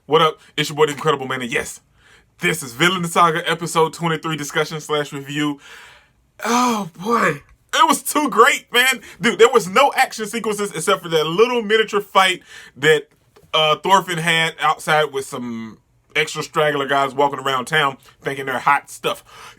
What up? It's your boy, the Incredible Man, and yes, this is Vinland Saga episode 23 discussion/review. Oh boy, it was too great, man. Dude, there was no action sequences except for that little miniature fight that Thorfinn had outside with some extra straggler guys walking around town thinking they're hot stuff.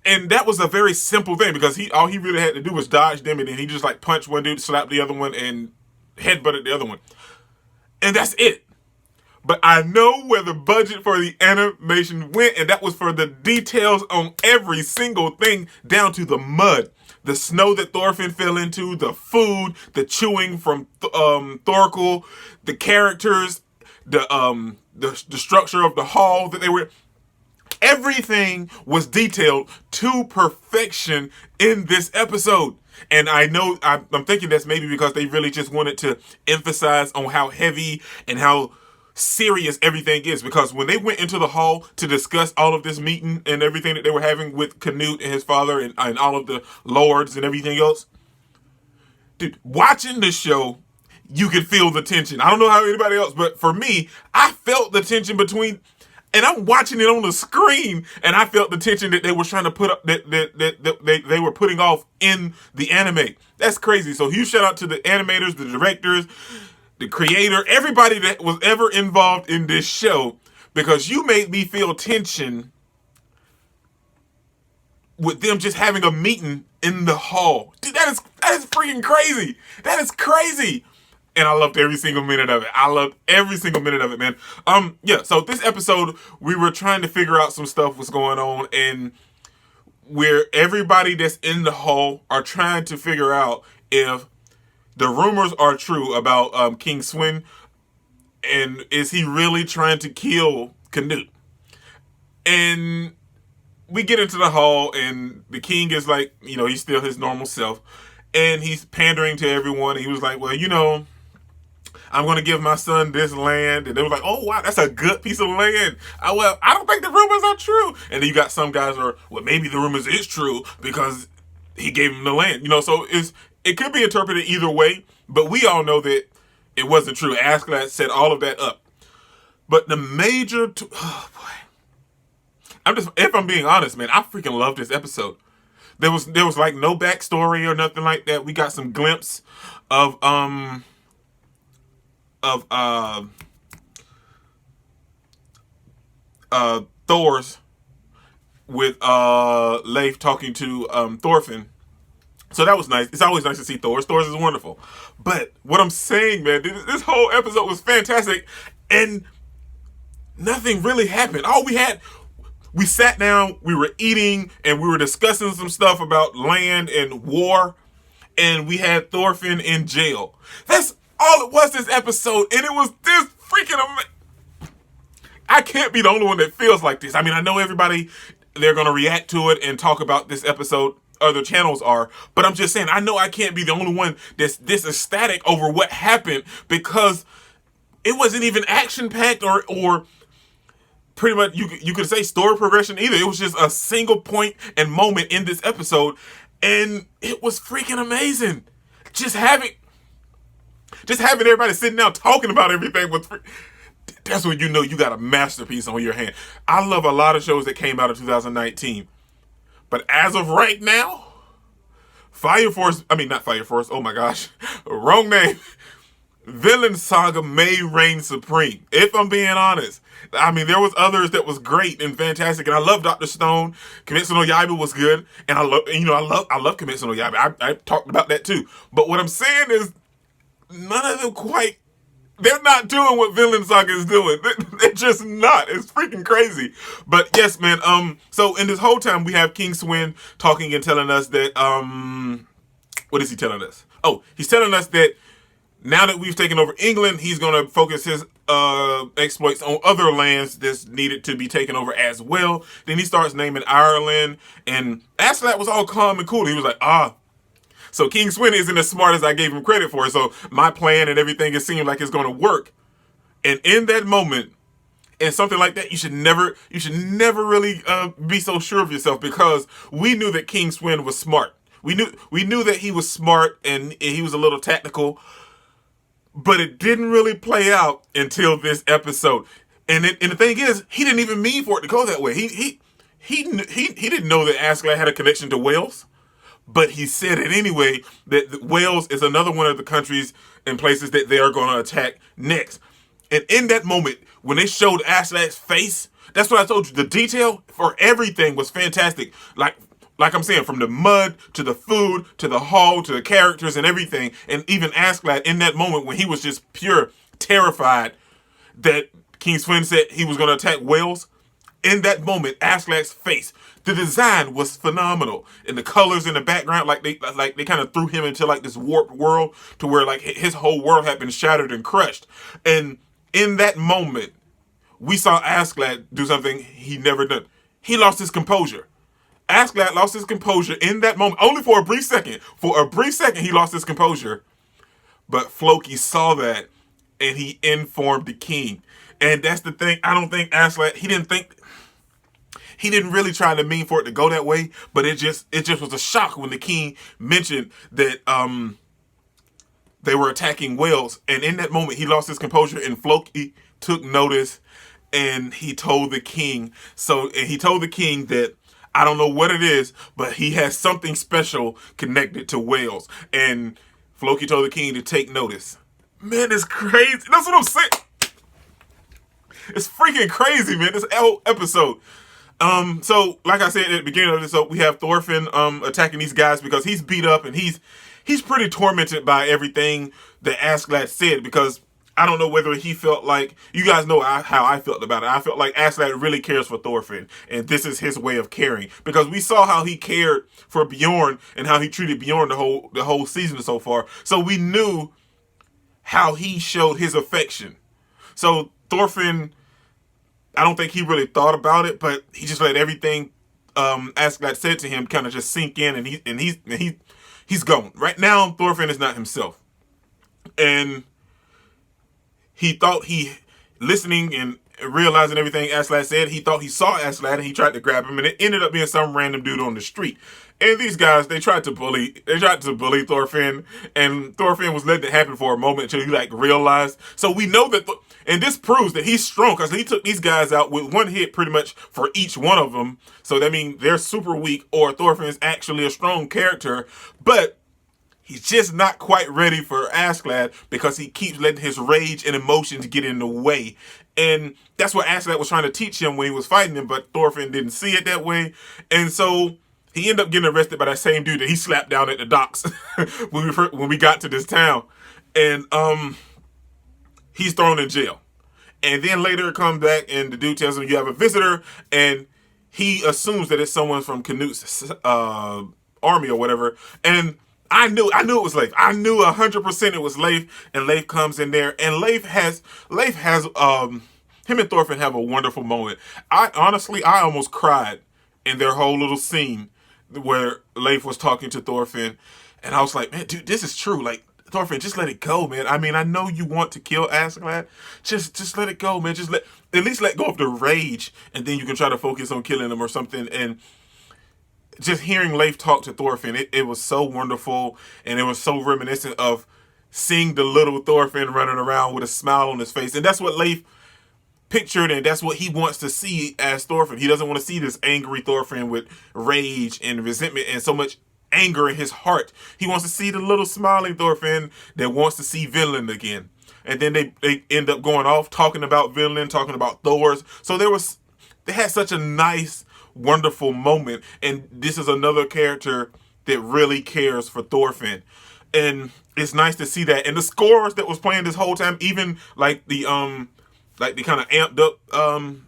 And that was a very simple thing because all he really had to do was dodge them, and then he just like punched one dude, slapped the other one, and headbutted the other one. And that's it. But I know where the budget for the animation went, and that was for the details on every single thing, down to the mud, the snow that Thorfinn fell into, the food, the chewing from Thorkel, the characters, the structure of the hall that they were. Everything was detailed to perfection in this episode. And I know, I'm thinking that's maybe because they really just wanted to emphasize on how heavy and how serious everything is, because when they went into the hall to discuss all of this meeting and everything that they were having with Canute and his father and all of the lords and everything else, dude, watching the show, you could feel the tension. I don't know how anybody else, but for me, I felt the tension between, and I'm watching it on the screen, and I felt the tension that they were trying to put up, that they were putting off in the anime. That's crazy. So huge shout out to the animators, the directors, the creator, everybody that was ever involved in this show, because you made me feel tension with them just having a meeting in the hall. Dude, that is freaking crazy. That is crazy. And I loved every single minute of it. I loved every single minute of it, man. Yeah, so this episode, we were trying to figure out some stuff was going on, and where everybody that's in the hall are trying to figure out if the rumors are true about King Swin, and is he really trying to kill Canute? And we get into the hall, and the king is like, he's still his normal self, and he's pandering to everyone. And he was like, well, I'm going to give my son this land. And they were like, oh, wow, that's a good piece of land. I don't think the rumors are true. And then you got some guys who are, well, maybe the rumors is true because he gave him the land. So it could be interpreted either way, but we all know that it wasn't true. Askeladd set all of that up. But the major, oh boy, if I'm being honest, man, I freaking love this episode. There was like no backstory or nothing like that. We got some glimpse of Thor's with Leif talking to Thorfinn. So that was nice. It's always nice to see Thor's. Thor's is wonderful. But what I'm saying, man, this whole episode was fantastic, and nothing really happened. We sat down, we were eating, and we were discussing some stuff about land and war, and we had Thorfinn in jail. That's all it was this episode, and it was this freaking amazing. I can't be the only one that feels like this. I mean, I know everybody, they're going to react to it and talk about this episode. Other channels are, but I'm just saying, I know I can't be the only one that's this ecstatic over what happened, because it wasn't even action-packed or pretty much, you could say story progression either. It was just a single point and moment in this episode, and it was freaking amazing. Just having everybody sitting down talking about everything was that's when you know you got a masterpiece on your hand. I love a lot of shows that came out in 2019. But as of right now, not Fire Force, oh my gosh, wrong name. Vinland Saga may reign supreme, if I'm being honest. I mean, there was others that was great and fantastic, and I love Dr. Stone. Kimetsu no Yaiba was good, and I love Kimetsu no Yaiba. I talked about that too. But what I'm saying is, none of them they're not doing what Vinland Saga is doing. They're just not. It's freaking crazy. But yes, man, so in this whole time, we have King Swin talking and telling us that, what is he telling us? Oh, he's telling us that now that we've taken over England, he's going to focus his exploits on other lands that's needed to be taken over as well. Then he starts naming Ireland, and Askeladd was all calm and cool. He was like, so King Swin isn't as smart as I gave him credit for. So my plan and everything, it seemed like it's going to work. And in that moment, and something like that, you should never really be so sure of yourself, because we knew that King Swin was smart. We knew that he was smart and he was a little tactical. But it didn't really play out until this episode. And the thing is, he didn't even mean for it to go that way. He didn't know that Askeladd had a connection to Wales, but he said it anyway, that Wales is another one of the countries and places that they are going to attack next. And in that moment, when they showed Askeladd's face, that's what I told you. The detail for everything was fantastic. Like I'm saying, from the mud to the food to the hall to the characters and everything. And even Askeladd in that moment when he was just pure terrified that King Sven said he was going to attack Wales. In that moment, Askeladd's face, the design was phenomenal. And the colors in the background, like they kind of threw him into like this warped world to where like his whole world had been shattered and crushed. And in that moment, we saw Askeladd do something he never done. He lost his composure. Askeladd lost his composure in that moment, only for a brief second. For a brief second, he lost his composure. But Floki saw that, and he informed the king. And that's the thing. I don't think Askeladd, he didn't really try to mean for it to go that way, but it just was a shock when the king mentioned that they were attacking Wales. And in that moment, he lost his composure, and Floki took notice, and he told the king. And he told the king that, I don't know what it is, but he has something special connected to Wales. And Floki told the king to take notice. Man, it's crazy. That's what I'm saying. It's freaking crazy, man, this whole episode. So, like I said at the beginning of this episode, we have Thorfinn attacking these guys because he's beat up and he's pretty tormented by everything that Askeladd said, because I don't know whether he felt like, you guys know how I felt about it. I felt like Askeladd really cares for Thorfinn, and this is his way of caring, because we saw how he cared for Bjorn and how he treated Bjorn the whole season so far. So we knew how he showed his affection. So Thorfinn, I don't think he really thought about it, but he just let everything Askeladd said to him kind of just sink in, and he's gone. Right now, Thorfinn is not himself. And he thought listening and realizing everything Askeladd said, he thought he saw Askeladd, and he tried to grab him, and it ended up being some random dude on the street. And these guys, they tried to bully Thorfinn, and Thorfinn was letting it happen for a moment until he realized. So we know that, and this proves that he's strong, because he took these guys out with one hit pretty much for each one of them. So that means they're super weak, or Thorfinn's actually a strong character, but he's just not quite ready for Askeladd because he keeps letting his rage and emotions get in the way. And that's what Askeladd was trying to teach him when he was fighting him, but Thorfinn didn't see it that way. And so he ended up getting arrested by that same dude that he slapped down at the docks when we got to this town. And he's thrown in jail. And then later it comes back and the dude tells him you have a visitor, and he assumes that it's someone from Canut's army or whatever. And I knew it was Leif. I knew 100% it was Leif, and Leif comes in there, and Leif has him and Thorfinn have a wonderful moment. I almost cried in their whole little scene where Leif was talking to Thorfinn, and I was like, man, dude, this is true. Like, Thorfinn, just let it go, man. I mean, I know you want to kill Askeladd. Just let it go, man. At least let go of the rage, and then you can try to focus on killing him or something. And just hearing Leif talk to Thorfinn, it was so wonderful, and it was so reminiscent of seeing the little Thorfinn running around with a smile on his face. And that's what Leif pictured, and that's what he wants to see as Thorfinn. He doesn't want to see this angry Thorfinn with rage and resentment and so much anger in his heart. He wants to see the little smiling Thorfinn that wants to see Vinland again. And then they end up going off talking about Vinland, talking about Thor's. So they had such a nice, wonderful moment, and this is another character that really cares for Thorfinn, and it's nice to see that. And the scores that was playing this whole time, even like the kind of amped up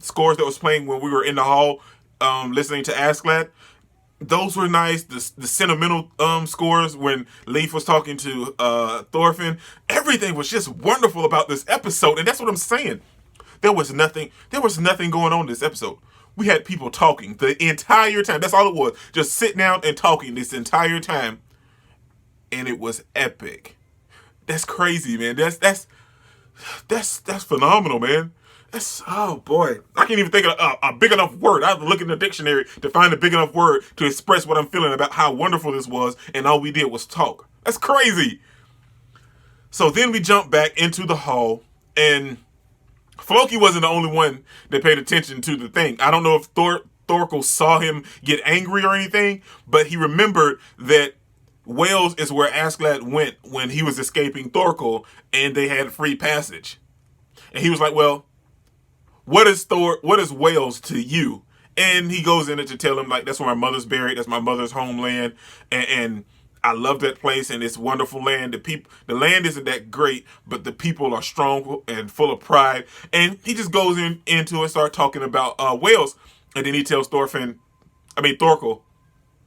scores that was playing when we were in the hall listening to Askeladd, those were nice. The sentimental scores when Leif was talking to Thorfinn, everything was just wonderful about this episode. And that's what I'm saying. There was nothing going on in this episode. We had people talking the entire time. That's all it was. Just sitting down and talking this entire time. And it was epic. That's crazy, man. That's phenomenal, man. Oh boy. I can't even think of a big enough word. I have to look in the dictionary to find a big enough word to express what I'm feeling about how wonderful this was, and all we did was talk. That's crazy. So then we jump back into the hall, and Floki wasn't the only one that paid attention to the thing. I don't know if Thorkel saw him get angry or anything, but he remembered that Wales is where Askeladd went when he was escaping Thorkel, and they had free passage. And he was like, well, what is Wales to you? And he goes in it to tell him, like, that's where my mother's buried. That's my mother's homeland. And I love that place, and it's wonderful land. The land isn't that great, but the people are strong and full of pride. And he just goes into it, start talking about Wales. And then he tells Thorkel,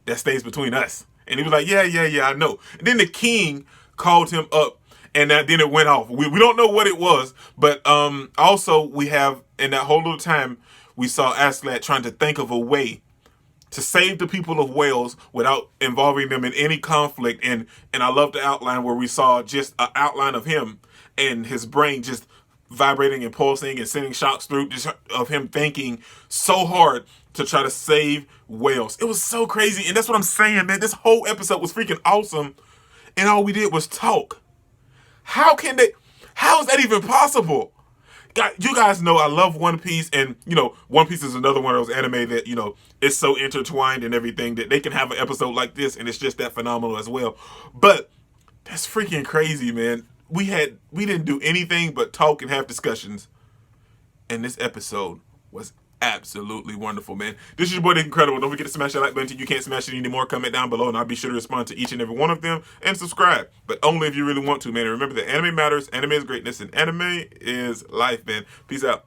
that stays between us. And he was like, yeah, I know. And then the king called him up, and then it went off. We don't know what it was, but also we have, in that whole little time, we saw Askeladd trying to think of a way to save the people of Wales without involving them in any conflict. And I love the outline where we saw just an outline of him and his brain just vibrating and pulsing and sending shocks through, just of him thinking so hard to try to save Wales. It was so crazy. And that's what I'm saying, man. This whole episode was freaking awesome. And all we did was talk. How is that even possible? You guys know I love One Piece, and, One Piece is another one of those anime that, it's so intertwined and everything that they can have an episode like this, and it's just that phenomenal as well. But that's freaking crazy, man. We didn't do anything but talk and have discussions, and this episode was absolutely wonderful, man. This is your boy, The Incredible. Don't forget to smash that like button. You can't smash it anymore. Comment down below, and I'll be sure to respond to each and every one of them, and subscribe, but only if you really want to, man. And remember that anime matters, anime is greatness, and anime is life, man. Peace out.